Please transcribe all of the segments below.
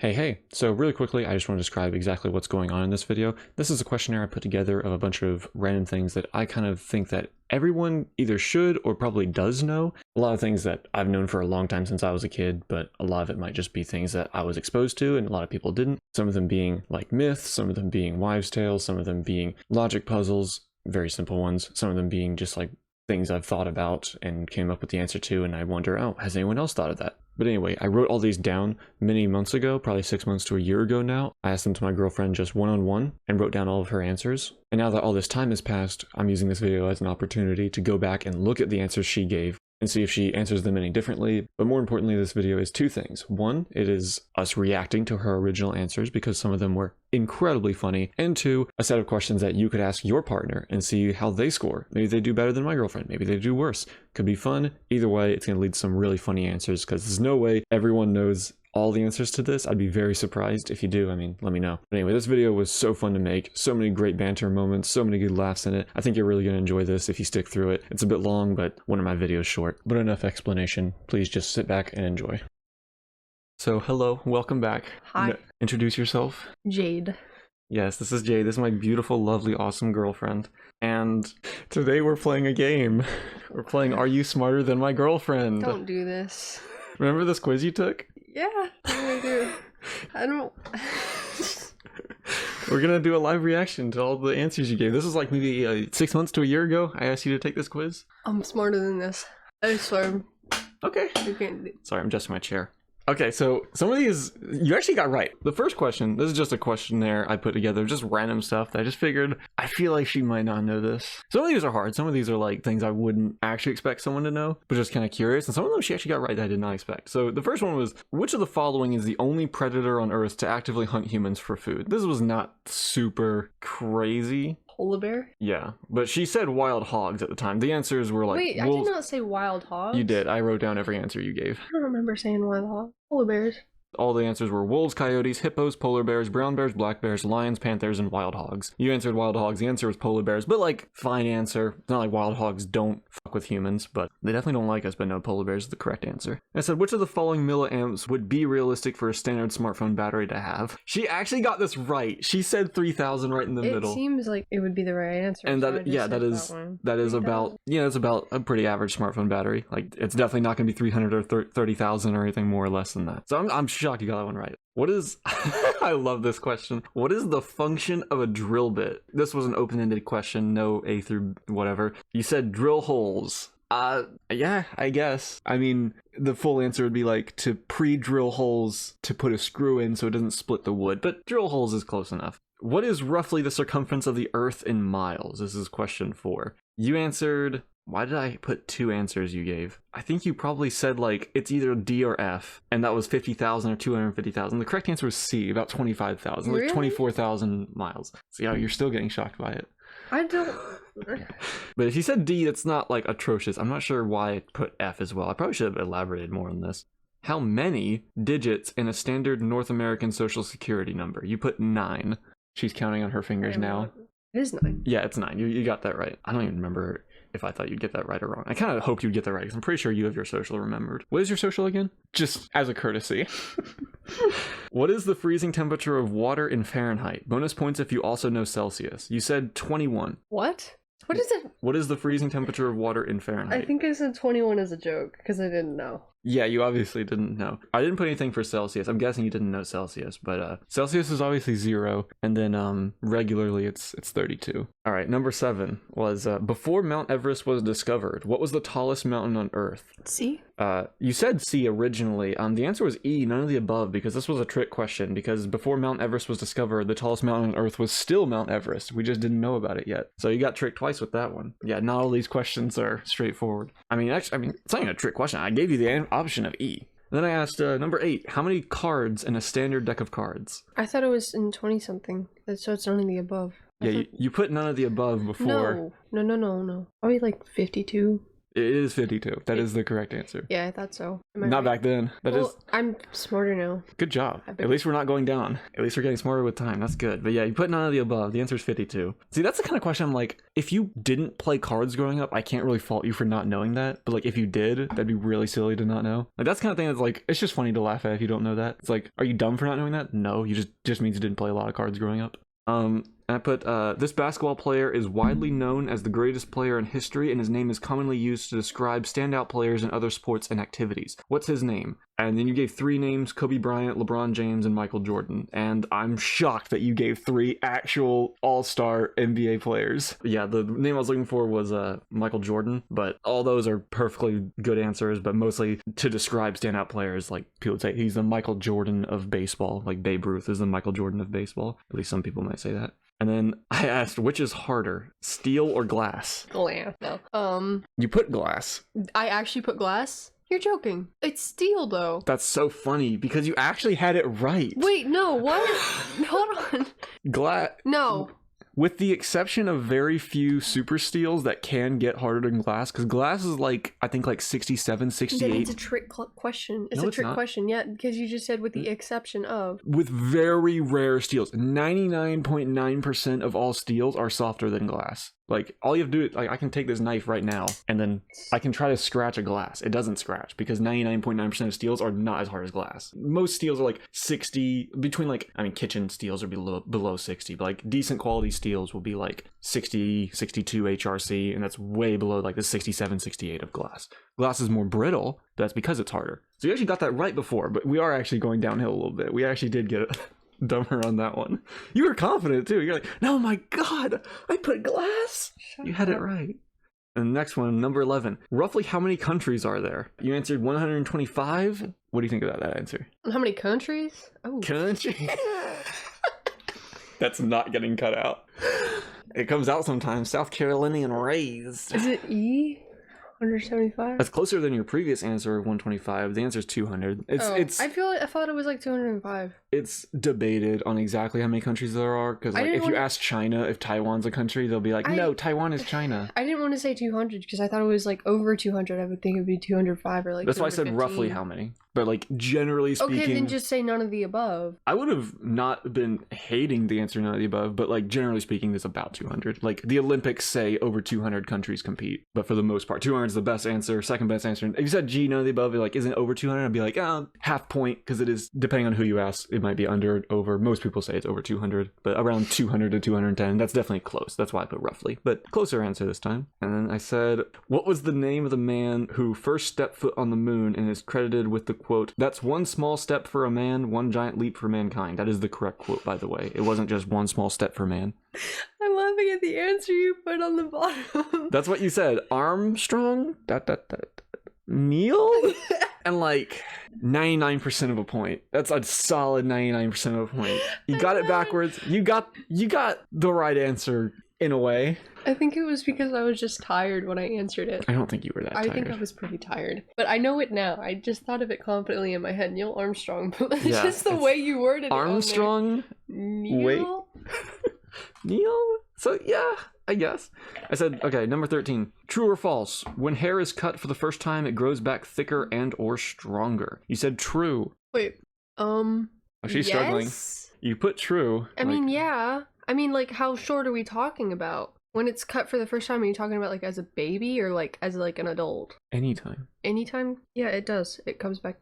Hey, so really quickly, I just want to describe exactly what's going on in this video. This is a questionnaire I put together of a bunch of random things that I kind of think that everyone either should or probably does know. A lot of things that I've known for a long time since I was a kid, but a lot of it might just be things that I was exposed to and a lot of people didn't. Some of them being like myths, some of them being wives' tales, some of them being logic puzzles, very simple ones, some of them being just like things I've thought about and came up with the answer to, and I wonder, oh, has anyone else thought of that? But anyway, I wrote all these down many months ago, probably 6 months to a year ago now. I asked them to my girlfriend just one-on-one and wrote down all of her answers. And now that all this time has passed, I'm using this video as an opportunity to go back and look at the answers she gave and see if she answers them any differently. But more importantly, this video is two things. One, it is us reacting to her original answers because some of them were incredibly funny. And two, a set of questions that you could ask your partner and see how they score. Maybe they do better than my girlfriend. Maybe they do worse. Could be fun. Either way, it's going to lead to some really funny answers because there's no way everyone knows all the answers to this. I'd be very surprised if you do. I mean, let me know. But anyway, this video was so fun to make. So many great banter moments, so many good laughs in it. I think you're really going to enjoy this if you stick through it. It's a bit long, but one of my videos short. But enough explanation. Please just sit back and enjoy. So hello, welcome back. Hi. Introduce yourself. Jade. Yes, this is Jade. This is my beautiful, lovely, awesome girlfriend. And today we're playing a game. We're playing Are You Smarter Than My Girlfriend? Don't do this. Remember this quiz you took? Yeah, I do. I don't... We're gonna do a live reaction to all the answers you gave. This is like maybe 6 months to a year ago. I asked you to take this quiz. I'm smarter than this. I swear. Okay. You can't do... Sorry, I'm adjusting my chair. Okay, so some of these you actually got right. The first question, this is just a questionnaire I put together, just random stuff that I just figured I feel like she might not know this. Some of these are hard. Some of these are like things I wouldn't actually expect someone to know, but just kind of curious. And some of them she actually got right that I did not expect. So the first one was, which of the following is the only predator on Earth to actively hunt humans for food? This was not super crazy. Polar bear? Yeah, but she said wild hogs at the time. The answers were like... Wait, wolves. I did not say wild hogs. You did. I wrote down every answer you gave. I don't remember saying wild hogs. Polar bears. All the answers were wolves, coyotes, hippos, polar bears, brown bears, black bears, lions, panthers, and wild hogs. You answered wild hogs. The answer was polar bears, but like, fine answer. It's not like wild hogs don't fuck with humans, but they definitely don't like us, but no, polar bears is the correct answer. I said, which of the following milliamps would be realistic for a standard smartphone battery to have? She actually got this right. She said 3,000 right in the middle. It seems like it would be the right answer. And so that, yeah, that is about, yeah, it's about a pretty average smartphone battery. Like, it's definitely not going to be 300 or 30,000 or anything more or less than that. So I'm shocked you got that one right. What is, I love this question. What is the function of a drill bit? This was an open-ended question, no A through whatever. You said drill holes. Yeah, I guess. I mean, the full answer would be like to pre-drill holes to put a screw in so it doesn't split the wood, but drill holes is close enough. What is roughly the circumference of the Earth in miles? This is question 4. You answered... Why did I put 2 answers you gave? I think you probably said like it's either D or F, and that was 50,000 or 250,000. The correct answer was C, about 25,000, really? like 24,000 miles. So yeah, you're still getting shocked by it. I don't... But if you said D, that's not like atrocious. I'm not sure why I put F as well. I probably should have elaborated more on this. How many digits in a standard North American Social Security number? You put 9. She's counting on her fingers now. It is 9. Yeah, it's 9. You got that right. I don't even remember if I thought you'd get that right or wrong. I kind of hoped you'd get that right because I'm pretty sure you have your social remembered. What is your social again? Just as a courtesy. What is the freezing temperature of water in Fahrenheit? Bonus points if you also know Celsius. You said 21. What? What is it? What is the freezing temperature of water in Fahrenheit? I think I said 21 as a joke because I didn't know. Yeah, you obviously didn't know. I didn't put anything for Celsius. I'm guessing you didn't know Celsius, but Celsius is obviously 0, and then regularly it's 32. All right, number 7 was before Mount Everest was discovered, what was the tallest mountain on Earth? C? You said C originally. The answer was E, none of the above, because this was a trick question, because before Mount Everest was discovered, the tallest mountain on Earth was still Mount Everest. We just didn't know about it yet. So you got tricked twice with that one. Yeah, not all these questions are straightforward. I mean, it's not even a trick question. I gave you the option of E. Then I asked number 8, how many cards in a standard deck of cards? I thought it was in 20-something, so it's none of the above. Yeah, you put none of the above before. No. Probably like 52. It is 52. That is the correct answer. Yeah, I thought so. Am I Not right? back then. That is I'm smarter now. good job. I've been- At least we're not going down. At least we're getting smarter with time. That's good. But yeah, you put none of the above. The answer is 52. See, that's the kind of question I'm like, if you didn't play cards growing up, I can't really fault you for not knowing that. But like, if you did, that'd be really silly to not know. Like, that's the kind of thing that's like, it's just funny to laugh at if you don't know that. It's like, are you dumb for not knowing that? No, you just means you didn't play a lot of cards growing up. I put, this basketball player is widely known as the greatest player in history, and his name is commonly used to describe standout players in other sports and activities. What's his name? And then you gave 3 names: Kobe Bryant, LeBron James, and Michael Jordan. And I'm shocked that you gave 3 actual all-star NBA players. Yeah, the name I was looking for was Michael Jordan, but all those are perfectly good answers, but mostly to describe standout players, like people would say he's the Michael Jordan of baseball, like Babe Ruth is the Michael Jordan of baseball. At least some people might say that. And then I asked, which is harder, steel or glass? Glass. No. You put glass. I actually put glass? You're joking. It's steel, though. That's so funny because you actually had it right. Wait, no, what? Hold on. Glass. No. With the exception of very few super steels that can get harder than glass, because glass is like, I think like 67, 68. It's a trick question. It's No, a it's trick not. question, yeah, because you just said with the exception of. With very rare steels. 99.9% of all steels are softer than glass. Like, all you have to do is, like, I can take this knife right now, and then I can try to scratch a glass. It doesn't scratch, because 99.9% of steels are not as hard as glass. Most steels are like 60, between like, I mean, kitchen steels are below 60, but like decent quality steels will be like 60, 62 HRC, and that's way below like the 67, 68 of glass. Glass is more brittle, but that's because it's harder. So you actually got that right before, but we are actually going downhill a little bit. We actually did get it. Dumber on that one. You were confident too. You're like, no, my God, I put glass. You had it right. And the next one, number 11. Roughly how many countries are there? You answered 125. What do you think about that answer? How many countries? Oh. Country? That's not getting cut out. It comes out sometimes. South Carolinian raised. Is it E? 175? That's closer than your previous answer of 125. The answer is 200. I thought it was like 205. It's debated on exactly how many countries there are, because like, if you ask China if Taiwan's a country, they'll be like, no, Taiwan is China. I didn't want to say 200 because I thought it was like over 200. I would think it would be 205 or like. That's why I said roughly how many. But like generally speaking, okay, then just say none of the above. I would have not been hating the answer none of the above, but like generally speaking, there's about 200. Like the Olympics say over 200 countries compete, but for the most part, 200 is the best answer, second best answer. If you said G, none of the above, like isn't over 200, I'd be like, half point, because it is, depending on who you ask, it might be under or over. Most people say it's over 200, but around 200 to 210, that's definitely close. That's why I put roughly, but closer answer this time. And then I said, what was the name of the man who first stepped foot on the moon and is credited with the quote, "That's one small step for a man, one giant leap for mankind." That is the correct quote, by the way. It wasn't just one small step for man. I'm laughing at the answer you put on the bottom. That's what you said. Armstrong? Neil? And like 99% of a point. That's a solid 99% of a point. You got it backwards. You got the right answer in a way. I think it was because I was just tired when I answered it. I don't think you were that tired. I think I was pretty tired. But I know it now. I just thought of it confidently in my head. Neil Armstrong. But it's just the way you worded it. Armstrong? Neil? Wait. Neil? So yeah, I guess. I said, okay, number 13. True or false? When hair is cut for the first time, it grows back thicker and or stronger. You said true. Wait, Oh, she's struggling. You put true. I mean, yeah. I mean, like, how short are we talking about? When it's cut for the first time, are you talking about, like, as a baby or, like, as, like, an adult? Anytime. Anytime? Yeah, it does. It comes back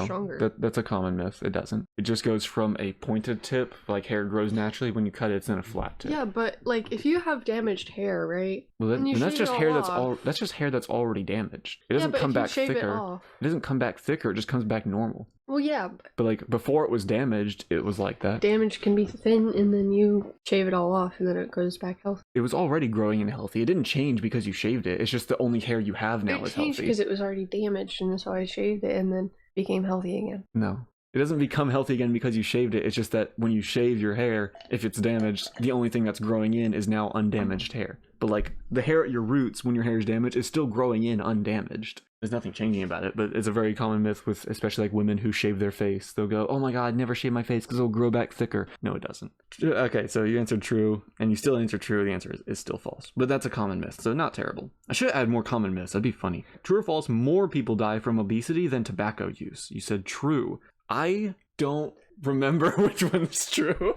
stronger. No, that's a common myth. It doesn't. It just goes from a pointed tip, like hair grows naturally. When you cut it, it's in a flat tip. Yeah, but, like, if you have damaged hair, right? Well, then that's just hair that's just hair that's already damaged. It doesn't come back thicker. It doesn't come back thicker. It just comes back normal. Well, yeah. But like before it was damaged, it was like that. Damage can be thin, and then you shave it all off, and then it goes back healthy. It was already growing and healthy. It didn't change because you shaved it. It's just the only hair you have now is healthy. It changed because it was already damaged, and so I shaved it, and then became healthy again. No. It doesn't become healthy again because you shaved it. It's just that when you shave your hair, if it's damaged, the only thing that's growing in is now undamaged hair. But like the hair at your roots, when your hair is damaged, is still growing in undamaged. There's nothing changing about it, but it's a very common myth with especially like women who shave their face. They'll go, oh my god, never shave my face because it'll grow back thicker. No, it doesn't. Okay, so you answered true, and you still answered true. The answer is still false. But that's a common myth, so not terrible. I should add more common myths. That'd be funny. True or false, more people die from obesity than tobacco use. You said true. I don't remember which one's true.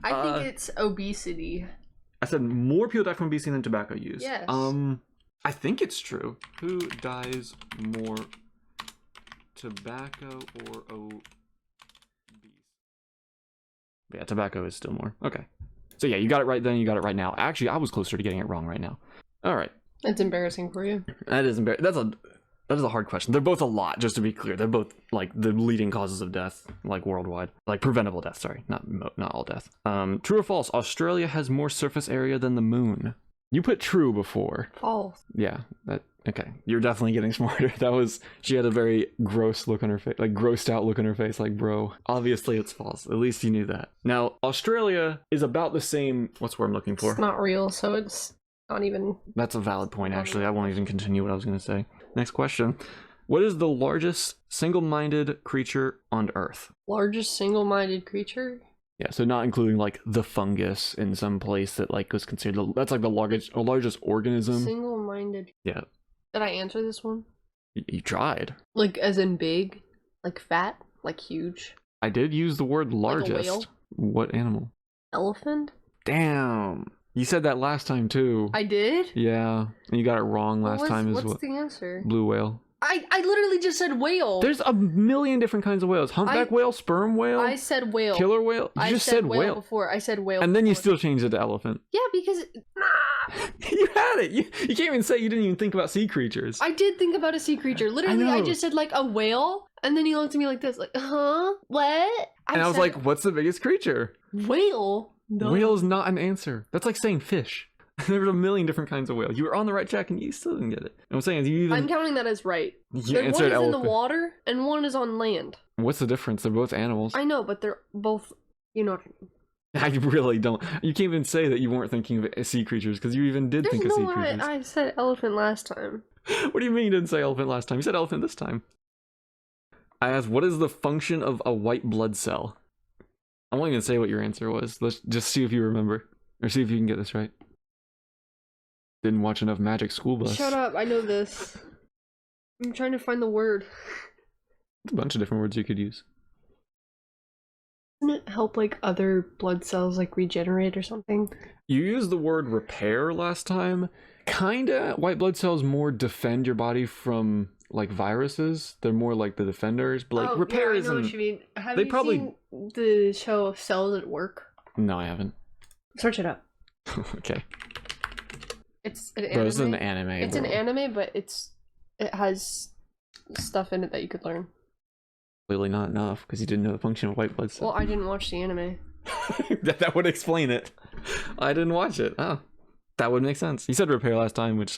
I think it's obesity. I said more people die from obesity than tobacco use. Yes. I think it's true. Who dies more, tobacco or obese? Yeah, tobacco is still more. Okay. So yeah, you got it right then, you got it right now. Actually, I was closer to getting it wrong right now. All right. That's embarrassing for you. That is embarrassing. That is a hard question. They're both a lot, just to be clear. They're both like the leading causes of death, like worldwide, like preventable death. Sorry, not all death. True or false? Australia has more surface area than the moon. You put true before. False. Yeah. Okay. You're definitely getting smarter. She had a very gross look on her face, like grossed out look on her face, like bro. Obviously, it's false. At least you knew that. Now, Australia is about the same. What's the word I'm looking for? It's not real, so it's not even. That's a valid point, actually. I won't even continue what I was going to say. Next question. What is the largest single-minded creature on Earth? Largest single-minded creature? Yeah, so not including like the fungus in some place that like was considered that's like the largest organism. Single-minded. Yeah. Did I answer this one? You tried. Like as in big, like fat, like huge. I did use the word largest. Like a whale? What animal? Elephant? Damn. You said that last time too. I did? Yeah. And you got it wrong last time as well. What's the answer? Blue whale. I literally just said whale. There's a million different kinds of whales. Humpback whale, sperm whale. I said whale. Killer whale. You just said whale before. I said whale. And then you still changed it to elephant. Yeah, because you had it. You can't even say you didn't even think about sea creatures. I did think about a sea creature. Literally, I just said like a whale, and then he looked at me like this, like, huh? What? And I was like, what's the biggest creature? Whale. No. Whale is not an answer. That's like saying fish. There's a million different kinds of whale. You were on the right track and you still didn't get it. And I'm saying I'm counting that as right. You one is elephant. in the water and one is on land. What's the difference? They're both animals. I know, but they're both, you know what I mean. I really don't. You can't even say that you weren't thinking of sea creatures because you even did think of sea creatures. I said elephant last time. What do you mean you didn't say elephant last time? You said elephant this time. I asked, what is the function of a white blood cell? I won't even say what your answer was. Let's just see if you remember. Or see if you can get this right. Didn't watch enough Magic School Bus. Shut up, I know this. I'm trying to find the word. There's a bunch of different words you could use. Doesn't it help like other blood cells like regenerate or something? You used the word repair last time. Kinda. White blood cells more defend your body from like viruses. They're more like the defenders, but like repair yeah, I isn't. know what you mean. Have you seen the show Cells at Work? No, I haven't. Search it up. Okay. It's an anime. Bro, this is an anime. It's an anime, but it has stuff in it that you could learn. Clearly not enough, because you didn't know the function of white blood cells. Well, I didn't watch the anime. that would explain it. I didn't watch it. Oh, that would make sense. You said repair last time, which,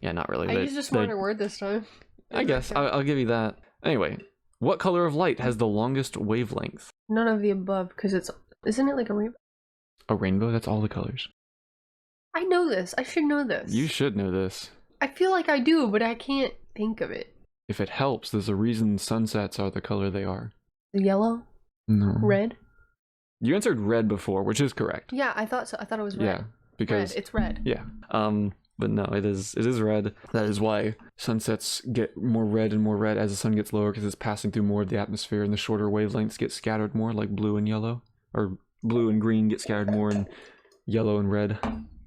yeah, not really. I used a smarter word this time. I guess. I'll give you that. Anyway, what color of light has the longest wavelength? None of the above, because isn't it like a rainbow? A rainbow? That's all the colors. I know this. I should know this. You should know this. I feel like I do, but I can't think of it. If it helps, there's a reason sunsets are the color they are. Yellow? No. Red? You answered red before, which is correct. Yeah, I thought so. I thought it was red. Yeah, because red. It's red. Yeah. But no, it is red. That is why sunsets get more red and more red as the sun gets lower, because it's passing through more of the atmosphere, and the shorter wavelengths get scattered more, like blue and yellow, or blue and green get scattered more, and yellow and red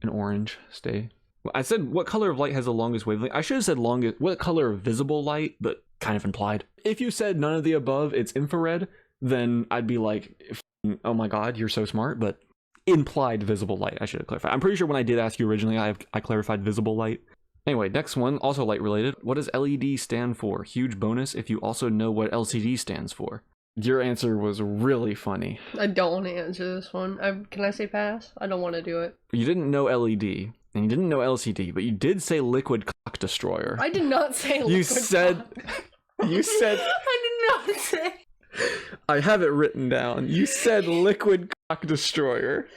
and orange stay. I said what color of light has the longest wavelength. I should have said what color of visible light, but kind of implied. If you said none of the above, it's infrared, then I'd be like, oh my god, you're so smart. But implied visible light, I should have clarified. I'm pretty sure when I did ask you originally, I clarified visible light. Anyway, next one, also light related. What does LED stand for? Huge bonus if you also know what LCD stands for. Your answer was really funny. I don't want to answer this one. Can I say pass? I don't want to do it. You didn't know LED, and you didn't know LCD, but you did say liquid cock destroyer. I did not say liquid You said... I did not say... I have it written down. You said liquid cock destroyer.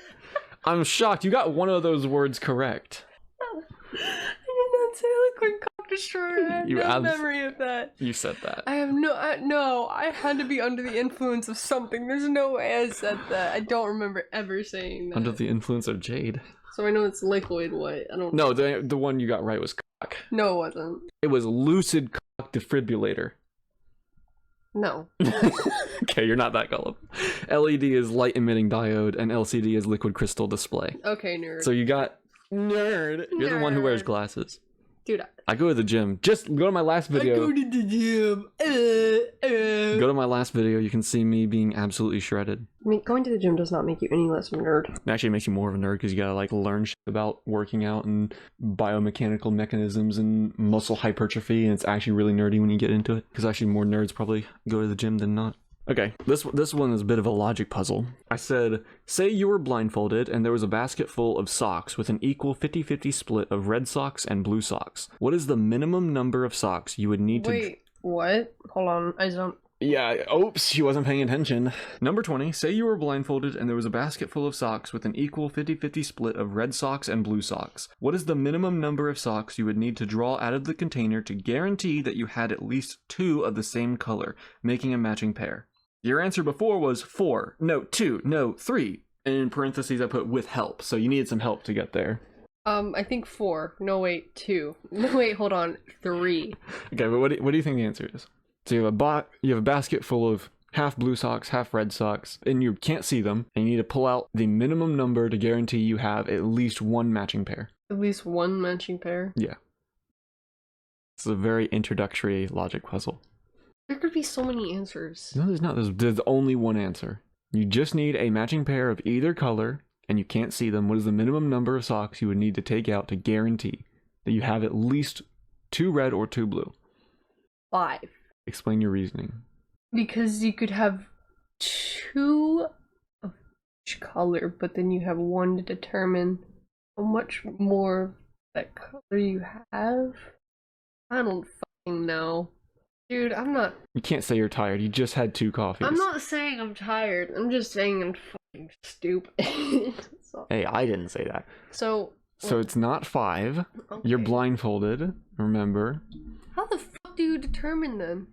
I'm shocked. You got one of those words correct. I did not say liquid cock destroyer. I have no memory of that. You said that. I have no, I had to be under the influence of something. There's no way I said that. I don't remember ever saying that. Under the influence of Jade. So I know it's liquid what? I don't know. No, the one you got right was cock. No, it wasn't. It was lucid cock defibrillator. No. Okay, you're not that gullible. LED is light emitting diode, and LCD is liquid crystal display. Okay, nerd. So you got nerd. You're the one who wears glasses. Dude, I go to the gym. Just go to my last video. I go to the gym. Go to my last video. You can see me being absolutely shredded. I mean, going to the gym does not make you any less of a nerd. It actually makes you more of a nerd because you gotta like learn shit about working out and biomechanical mechanisms and muscle hypertrophy, and it's actually really nerdy when you get into it. Because actually more nerds probably go to the gym than not. Okay, this one is a bit of a logic puzzle. I said, say you were blindfolded and there was a basket full of socks with an equal 50-50 split of red socks and blue socks. What is the minimum number of socks you would need to... Wait, what? Hold on, I don't... Yeah, oops, she wasn't paying attention. Number 20, say you were blindfolded and there was a basket full of socks with an equal 50-50 split of red socks and blue socks. What is the minimum number of socks you would need to draw out of the container to guarantee that you had at least 2 of the same color, making a matching pair? Your answer before was 4, no 2, no 3. And in parentheses I put with help, so you needed some help to get there. I think 4. No, wait, 2. No, wait, hold on. 3. Okay, but what do you think the answer is? So you have a basket full of half blue socks, half red socks, and you can't see them, and you need to pull out the minimum number to guarantee you have at least 1 matching pair. At least 1 matching pair? Yeah. This is a very introductory logic puzzle. There could be so many answers. No, there's not. There's only one answer. You just need a matching pair of either color, and you can't see them. What is the minimum number of socks you would need to take out to guarantee that you have at least 2 red or 2 blue? 5. Explain your reasoning. Because you could have 2 of each color, but then you have 1 to determine how much more of that color you have. I don't fucking know. Dude, I'm not... You can't say you're tired. You just had 2 coffees. I'm not saying I'm tired. I'm just saying I'm fucking stupid. So... Hey, I didn't say that. So it's not 5. Okay. You're blindfolded, remember. How the fuck do you determine then?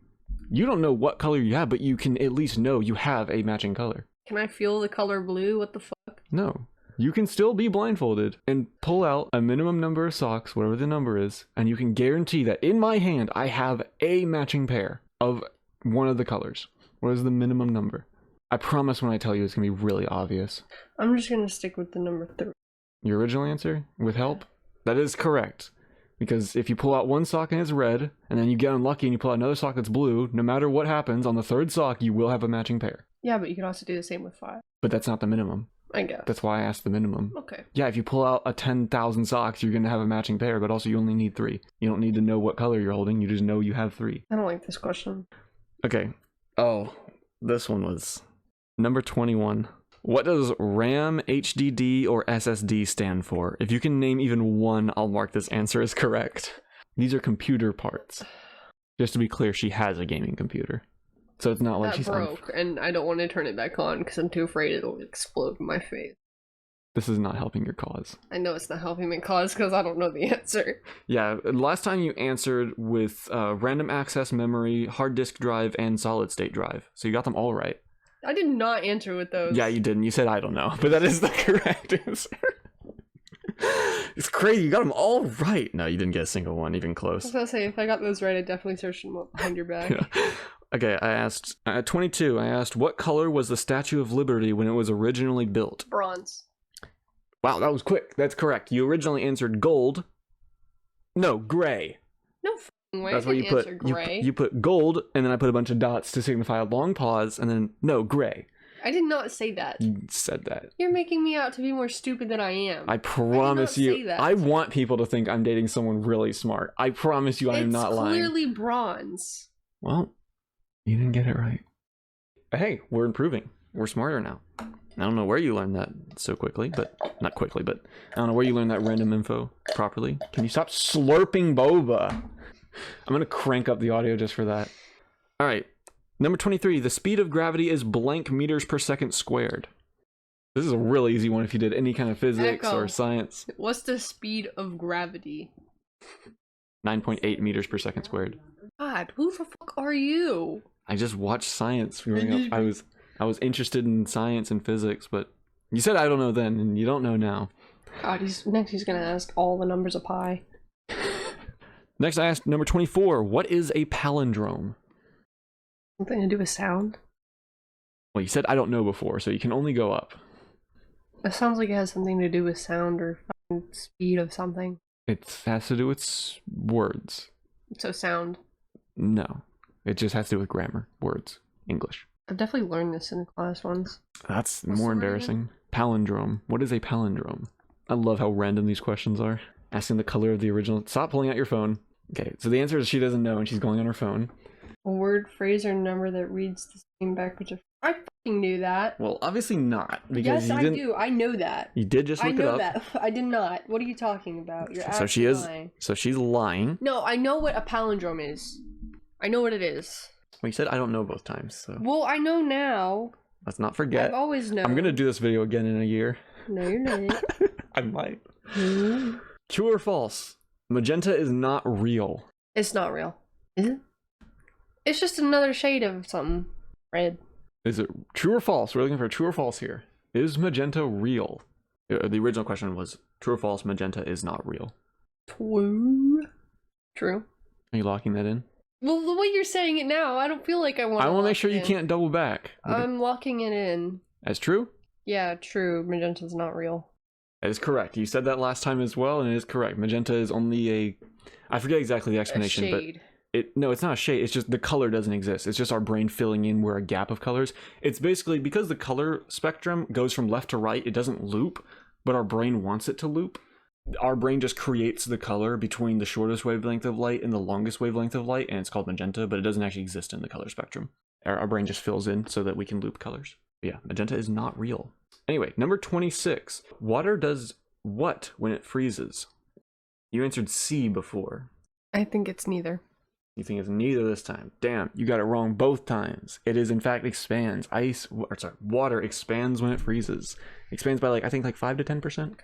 You don't know what color you have, but you can at least know you have a matching color. Can I feel the color blue? What the fuck? No. You can still be blindfolded and pull out a minimum number of socks, whatever the number is, and you can guarantee that in my hand I have a matching pair of one of the colors. What is the minimum number? I promise when I tell you it's going to be really obvious. I'm just going to stick with the number 3. Your original answer? With help? That is correct. Because if you pull out 1 sock and it's red, and then you get unlucky and you pull out another sock that's blue, no matter what happens, on the 3rd sock you will have a matching pair. Yeah, but you can also do the same with 5. But that's not the minimum. I guess. That's why I asked the minimum. Okay. Yeah, if you pull out a 10,000 socks, you're going to have a matching pair, but also you only need 3. You don't need to know what color you're holding, you just know you have 3. I don't like this question. Okay. Oh, this one was number 21. What does RAM, HDD, or SSD stand for? If you can name even one, I'll mark this answer as correct. These are computer parts. Just to be clear, she has a gaming computer. So it's not like she's broke, and I don't want to turn it back on because I'm too afraid it'll explode in my face. This is not helping your cause. I know it's not helping my cause because I don't know the answer. Yeah, last time you answered with random access memory, hard disk drive, and solid state drive. So you got them all right. I did not answer with those. Yeah, you didn't. You said I don't know, but that is the correct answer. It's crazy. You got them all right. No, you didn't get a single one, even close. I was gonna say, if I got those right, I'd definitely search them up behind your back. Yeah. Okay, I asked, at 22, I asked, what color was the Statue of Liberty when it was originally built? Bronze. Wow, that was quick. That's correct. You originally answered gold. No, gray. No f***ing way. That's what you put. Gray. You put gold, and then I put a bunch of dots to signify a long pause, and then, no, gray. I did not say that. You said that. You're making me out to be more stupid than I am. I promise you. Say that. I want people to think I'm dating someone really smart. I promise you I am not lying. It's clearly bronze. Well, you didn't get it right. But hey, we're improving. We're smarter now. I don't know where you learned that so quickly, but not quickly, but I don't know where you learned that random info properly. Can you stop slurping boba? I'm going to crank up the audio just for that. All right. Number 23, the speed of gravity is blank meters per second squared. This is a really easy one if you did any kind of physics Echo. or science. What's the speed of gravity? 9.8 meters per second squared. God, who the fuck are you? I just watched science growing up. I was interested in science and physics, but you said I don't know then, and you don't know now. God, he's gonna ask all the numbers of pi. Next, I asked number 24, what is a palindrome? Something to do with sound? Well, you said I don't know before, so you can only go up. It sounds like it has something to do with sound or fucking speed of something. It has to do with words. So sound. No. It just has to do with grammar. Words. English. I've definitely learned this in class once. That's What's more the word embarrassing. Palindrome. What is a palindrome? I love how random these questions are. Asking the color of the original. Stop pulling out your phone. Okay, so the answer is she doesn't know and she's going on her phone. A word, phrase, or number that reads the same backwards. I fucking knew that. Well, obviously not. Because Yes, you I didn't, do. I know that. You did just I look it know up. that. I did not. What are you talking about? You're So she is. lying. So she's lying. No, I know what a palindrome is. I know what it is. Well, you said I don't know both times, so Well, I know now. let's not forget. I've always known. I'm gonna do this video again in a year. No, you're not. I might. True or false? Magenta is not real. It's not real. Is it? It's just another shade of something. Red. Is it true or false? We're looking for true or false here. Is magenta real? The original question was true or false, magenta is not real. True. True. Are you locking that in? Well, the way you're saying it now, I don't feel like I want to. I want to make lock sure it you in. can't double back. I'm locking it in. As true? Yeah, true. Magenta's not real. That is correct. You said that last time as well, and it is correct. Magenta is only a... I forget exactly the explanation, A shade. but... No, it's not a shade. It's just the color doesn't exist. It's just our brain filling in where a gap of colors. It's basically because the color spectrum goes from left to right, it doesn't loop, but our brain wants it to loop. Our brain just creates the color between the shortest wavelength of light and the longest wavelength of light, and it's called magenta, but it doesn't actually exist in the color spectrum. Our brain just fills in so that we can loop colors. But yeah, magenta is not real. Anyway, number 26. Water does what when it freezes? You answered C before. I think it's neither. You think it's neither this time. Damn, you got it wrong both times. It is in fact expands. Water expands when it freezes. Expands by I think 5 to 10%.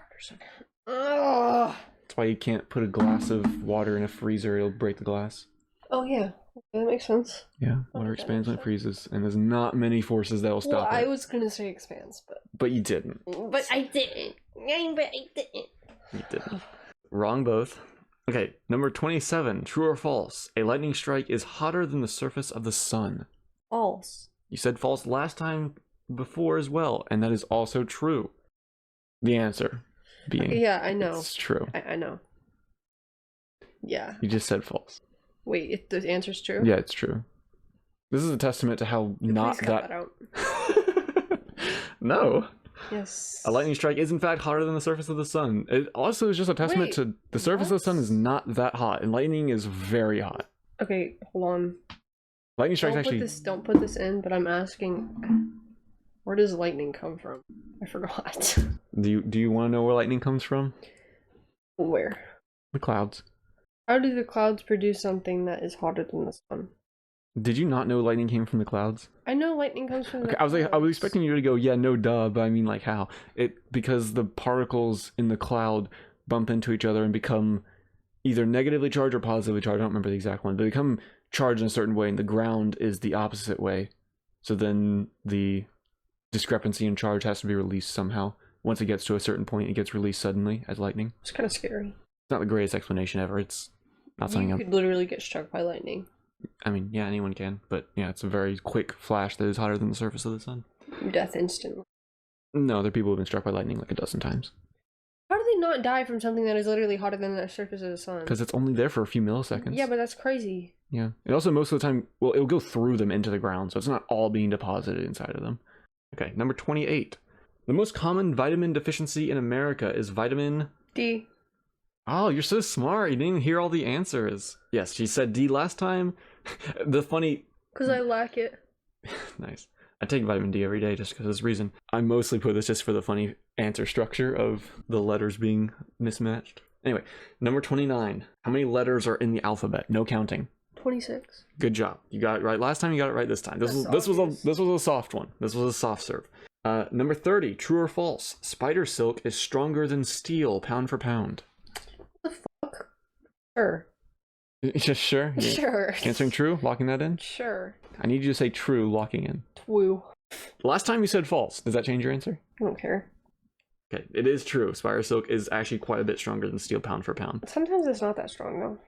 Ugh. That's why you can't put a glass of water in a freezer, it'll break the glass. Oh yeah, that makes sense. Yeah, water expands when it freezes, and there's not many forces that will Well, stop I it. was gonna say expands, But you didn't. but I didn't. But I didn't. You didn't. Wrong both. Okay, number 27. True or false? A lightning strike is hotter than the surface of the sun. False. You said false last time before as well, and that is also true. The answer being Yeah, I know. it's true. I know. Yeah. You just said false. Wait, the answer's true? Yeah, it's true. This is a testament to how not Please cut that out. No. Yes. A lightning strike is in fact hotter than the surface of the sun. It also is just a testament Wait, to the surface of the sun is what? not that hot, and lightning is very hot. Okay, hold on. Lightning strikes Don't actually. don't put this in, but I'm asking, where does lightning come from? I forgot. Do you want to know where lightning comes from? Where? The clouds. How do the clouds produce something that is hotter than the sun? Did you not know lightning came from the clouds? I know lightning comes from the Okay, I was clouds. expecting you to go, yeah, no duh, but I mean how? Because the particles in the cloud bump into each other and become either negatively charged or positively charged. I don't remember the exact one. They become charged in a certain way, and the ground is the opposite way. So then the discrepancy in charge has to be released somehow. Once it gets to a certain point, it gets released suddenly as lightning. It's kind of scary. It's not the greatest explanation ever. It's not something You could literally get struck by lightning. I mean, yeah, anyone can, but yeah, it's a very quick flash that is hotter than the surface of the sun. Death instantly. No, there are people who have been struck by lightning like a dozen times. How do they not die from something that is literally hotter than the surface of the sun? Because it's only there for a few milliseconds. Yeah, but that's crazy. Yeah. And also, most of the time, well, it'll go through them into the ground, so it's not all being deposited inside of them. Okay, number 28. The most common vitamin deficiency in America is vitamin... D. Oh, you're so smart. You didn't even hear all the answers. Yes, she said D last time. The funny... Because I lack it. Nice. I take vitamin D every day just because of this reason. I mostly put this just for the funny answer structure of the letters being mismatched. Anyway, number 29. How many letters are in the alphabet? No counting. 26. Good job. You got it right last time. You got it right this time. This was a soft one. This was a soft serve. Number 30. True or false? Spider silk is stronger than steel, pound for pound. What the fuck? Sure. Just sure. Yeah. Sure. Answering true. Locking that in. Sure. I need you to say true. Locking in. True. Last time you said false. Does that change your answer? I don't care. Okay, it is true. Spider silk is actually quite a bit stronger than steel, pound for pound. Sometimes it's not that strong though.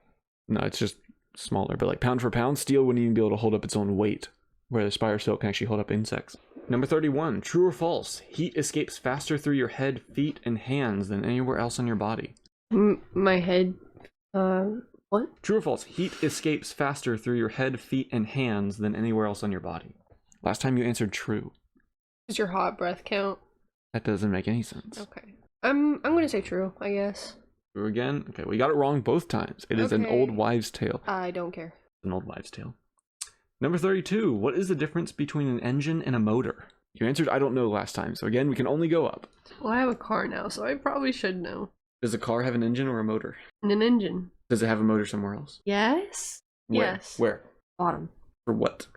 No, it's just smaller. But like pound for pound, steel wouldn't even be able to hold up its own weight, where the spider silk can actually hold up insects. Number 31. True or false? Heat escapes faster through your head, feet, and hands than anywhere else on your body. My head. What? True or false? Heat escapes faster through your head, feet, and hands than anywhere else on your body. Last time you answered true. Does your hot breath count? That doesn't make any sense. Okay. I'm gonna say true, I guess. True again? Okay, well you got it wrong both times. It is an old wives' tale. I don't care. An old wives' tale. Number 32. What is the difference between an engine and a motor? You answered I don't know last time, so again, we can only go up. Well, I have a car now, so I probably should know. Does a car have an engine or a motor? And an engine. Does it have a motor somewhere else? Yes. Where? Yes. Where? Bottom. For what?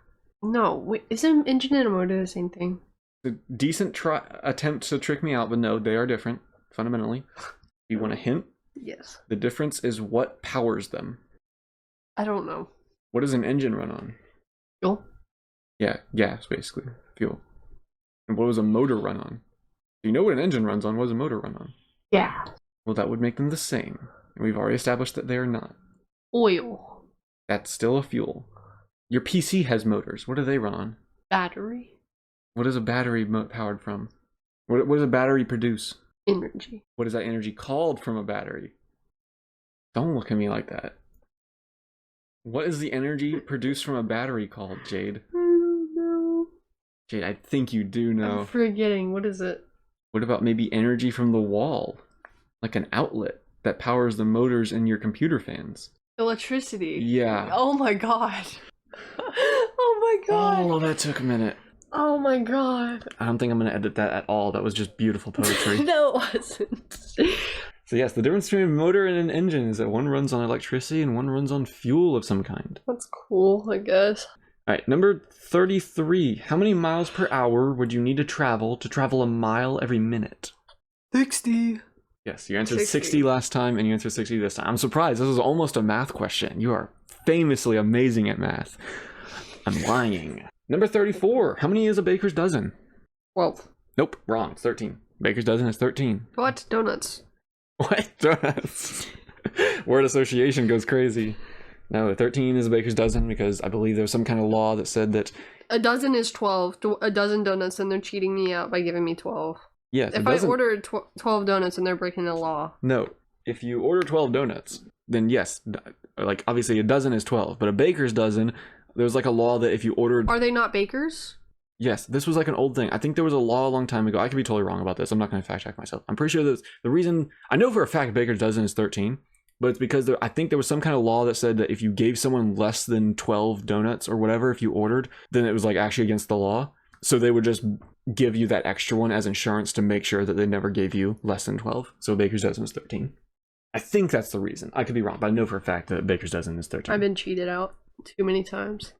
No, wait, is an engine and a motor the same thing? A decent attempt to trick me out, but no, they are different, fundamentally. You want a hint? Yes. The difference is what powers them. I don't know. What does an engine run on? Fuel? Yeah, gas, basically. Fuel. And what does a motor run on? You know what an engine runs on, what does a motor run on? Yeah. Well, that would make them the same. And we've already established that they are not. Oil. That's still a fuel. Your PC has motors. What do they run on? Battery. What is a battery powered from? What does a battery produce? Energy. What is that energy called from a battery? Don't look at me like that. What is the energy produced from a battery called, Jade? I don't know. Jade, I think you do know. I'm forgetting. What is it? What about maybe energy from the wall? Like an outlet that powers the motors in your computer fans. Electricity. Yeah. Oh my god. Oh my god. Oh, that took a minute. Oh my god. I don't think I'm going to edit that at all. That was just beautiful poetry. No, it wasn't. So yes, the difference between a motor and an engine is that one runs on electricity and one runs on fuel of some kind. That's cool, I guess. Alright, number 33. How many miles per hour would you need to travel a mile every minute? 60. Yes, you answered 60 last time and you answered 60 this time. I'm surprised. This is almost a math question. You are famously amazing at math. I'm lying. Number 34. How many is a baker's dozen? 12. Nope, wrong. It's 13. Baker's dozen is 13. What? Donuts. What? Donuts. Word association goes crazy. No, 13 is a baker's dozen because I believe there's some kind of law that said that a dozen is 12. A dozen donuts, and they're cheating me out by giving me 12. Yes. If I order 12 donuts and they're breaking the law. No. If you order 12 donuts, then yes, like obviously a dozen is 12, but a baker's dozen, there's like a law that if you ordered... Are they not bakers? Yes, this was like an old thing. I think there was a law a long time ago. I could be totally wrong about this. I'm not going to fact check myself. I'm pretty sure that the reason... I know for a fact baker's dozen is 13, but it's because I think there was some kind of law that said that if you gave someone less than 12 donuts or whatever, if you ordered, then it was like actually against the law. So they would just give you that extra one as insurance to make sure that they never gave you less than 12. So baker's dozen is 13. I think that's the reason. I could be wrong, but I know for a fact that baker's dozen is 13. I've been cheated out too many times.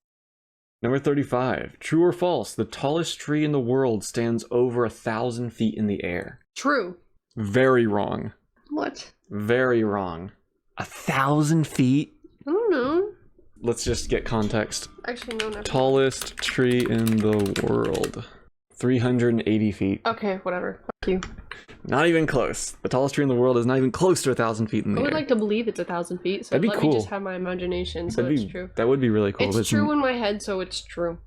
Number 35. True or false? The tallest tree in the world stands over 1,000 feet in the air. True. Very wrong. What? Very wrong. 1,000 feet? I don't know. Let's just get context. Actually, no, never. Tallest tree in the world. 380 feet. Okay, whatever. Fuck you. Not even close. The tallest tree in the world is not even close to 1,000 feet in the air. I would like to believe it's 1,000 feet, so That'd be let cool. me just have my imagination, so it's true. That would be really cool. It's true in my head, so it's true.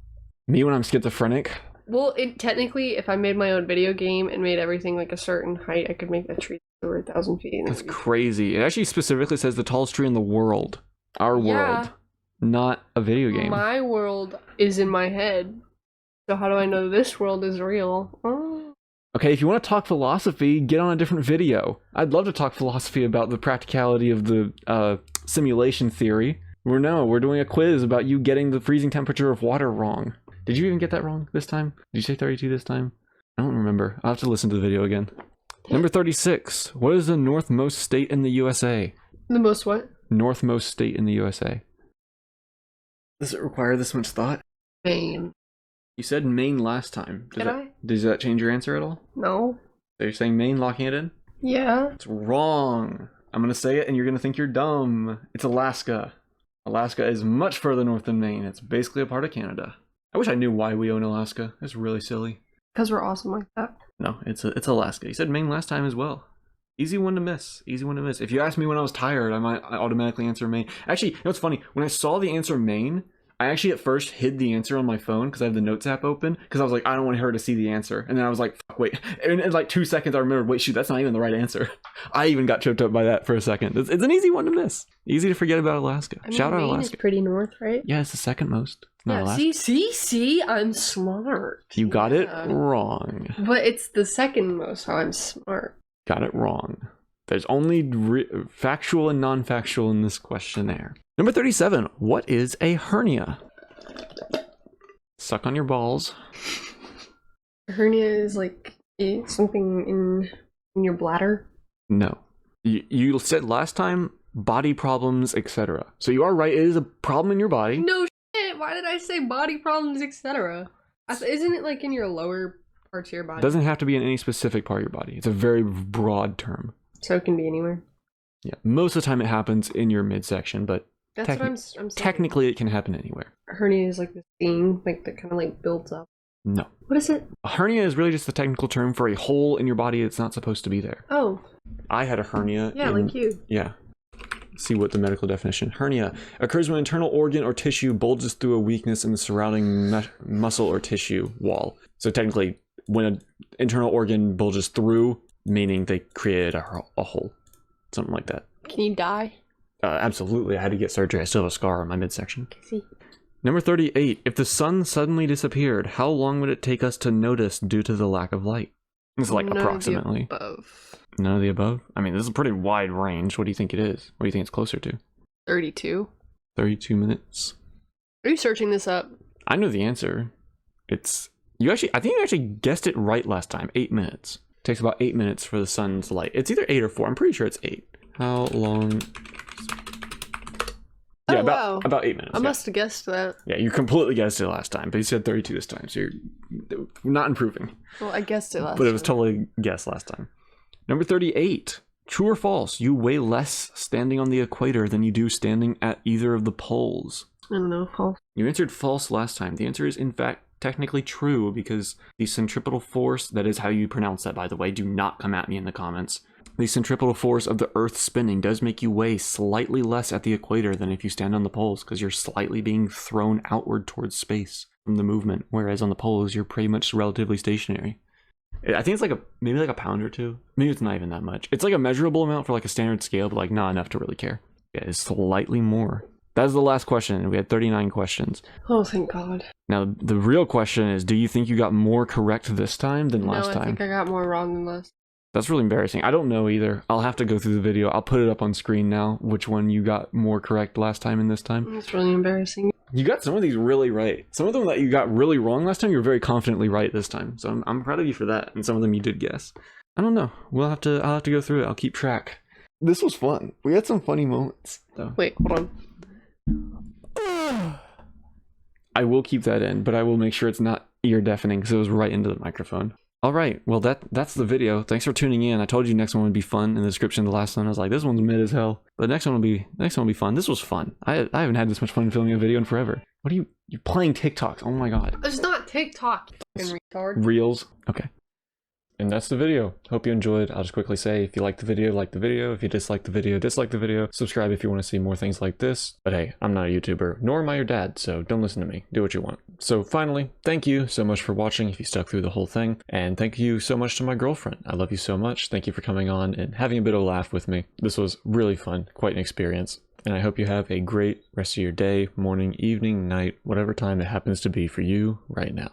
Me when I'm schizophrenic? Well, technically, if I made my own video game and made everything like a certain height, I could make that tree over 1,000 feet. That's crazy. It actually specifically says the tallest tree in the world. Our world. Not a video game. My world is in my head. So how do I know this world is real? Oh. Okay, if you want to talk philosophy, get on a different video. I'd love to talk philosophy about the practicality of the simulation theory. We're doing a quiz about you getting the freezing temperature of water wrong. Did you even get that wrong this time? Did you say 32 this time? I don't remember. I'll have to listen to the video again. Number 36. What is the northmost state in the USA? The most what? Northmost state in the USA. Does it require this much thought? Maine. You said Maine last time. Does that change your answer at all? No. So you're saying Maine, locking it in? Yeah. It's wrong. I'm going to say it and you're going to think you're dumb. It's Alaska. Alaska is much further north than Maine. It's basically a part of Canada. I wish I knew why we own Alaska. It's really silly. Because we're awesome like that. No, it's Alaska. You said Maine last time as well. Easy one to miss. Easy one to miss. If you asked me when I was tired, I might automatically answer Maine. Actually, you know what's funny? When I saw the answer Maine, I actually at first hid the answer on my phone because I have the Notes app open because I was like, I don't want her to see the answer. And then I was like, fuck, wait. And in like 2 seconds, I remembered, wait, shoot, that's not even the right answer. I even got tripped up by that for a second. It's an easy one to miss. Easy to forget about Alaska. I mean, Shout out Maine Alaska. is pretty north, right? Yeah, it's the second most. Not Yeah, Alaska. see, I'm smart. You got it wrong. But it's the second most, so I'm smart. Got it wrong. There's only factual and non-factual in this questionnaire. Number 37. What is a hernia? Suck on your balls. A hernia is like something in your bladder. No. You said last time body problems, etc. So you are right. It is a problem in your body. No shit. Why did I say body problems, etc.? Isn't it like in your lower parts of your body? It doesn't have to be in any specific part of your body. It's a very broad term. So it can be anywhere. Yeah. Most of the time it happens in your midsection, but That's what I'm saying. technically it can happen anywhere. A hernia is like this thing, like that kind of like builds up. No. What is it? A hernia is really just the technical term for a hole in your body that's not supposed to be there. Oh. I had a hernia. Yeah, like you. Yeah. See what the medical definition. Hernia occurs when an internal organ or tissue bulges through a weakness in the surrounding muscle or tissue wall. So technically, when an internal organ bulges through, meaning they created a hole. Something like that. Can you die? Absolutely. I had to get surgery. I still have a scar on my midsection. See. Number 38. If the sun suddenly disappeared, how long would it take us to notice due to the lack of light? It's like None approximately. Of the above. None of the above? I mean, this is a pretty wide range. What do you think it is? What do you think it's closer to? 32. 32 minutes. Are you searching this up? I know the answer. I think you actually guessed it right last time. 8 minutes. It takes about 8 minutes for the sun's light. It's either 8 or 4. I'm pretty sure it's 8. How long? Yeah, wow. about 8 minutes. I must have guessed that. Yeah, you completely guessed it last time, but you said 32 this time, so you're not improving. Well, I guessed it last time. But it was totally guessed last time. Number 38. True or false? You weigh less standing on the equator than you do standing at either of the poles. I don't know, false. You answered false last time. The answer is, in fact, technically true because the centripetal force, that is how you pronounce that, by the way, do not come at me in the comments. The centripetal force of the Earth spinning does make you weigh slightly less at the equator than if you stand on the poles because you're slightly being thrown outward towards space from the movement, whereas on the poles, you're pretty much relatively stationary. I think it's maybe like a pound or two. Maybe it's not even that much. It's like a measurable amount for like a standard scale, but like not enough to really care. Yeah, it's slightly more. That was the last question, and we had 39 questions. Oh, thank God. Now, the real question is, do you think you got more correct this time than last time? No, I think I got more wrong than last. That's really embarrassing. I don't know either. I'll have to go through the video. I'll put it up on screen now, which one you got more correct last time and this time. It's really embarrassing. You got some of these really right. Some of them that you got really wrong last time, you're very confidently right this time. So I'm proud of you for that. And some of them you did guess. I don't know. I'll have to go through it. I'll keep track. This was fun. We had some funny moments, though. Wait, hold on. I will keep that in, but I will make sure it's not ear deafening because it was right into the microphone. All right, well that's the video. Thanks for tuning in. I told you next one would be fun. In the description of the last one, I was like, this one's mid as hell, but next one will be fun. This was fun. I haven't had this much fun filming a video in forever. What are you're playing TikToks? Oh my god. It's not TikTok, you fucking retard. Reels. Okay. And that's the video. Hope you enjoyed. I'll just quickly say, if you like the video, like the video. If you dislike the video, dislike the video. Subscribe if you want to see more things like this. But hey, I'm not a YouTuber, nor am I your dad, so don't listen to me. Do what you want. So finally, thank you so much for watching if you stuck through the whole thing. And thank you so much to my girlfriend. I love you so much. Thank you for coming on and having a bit of a laugh with me. This was really fun, quite an experience. And I hope you have a great rest of your day, morning, evening, night, whatever time it happens to be for you right now.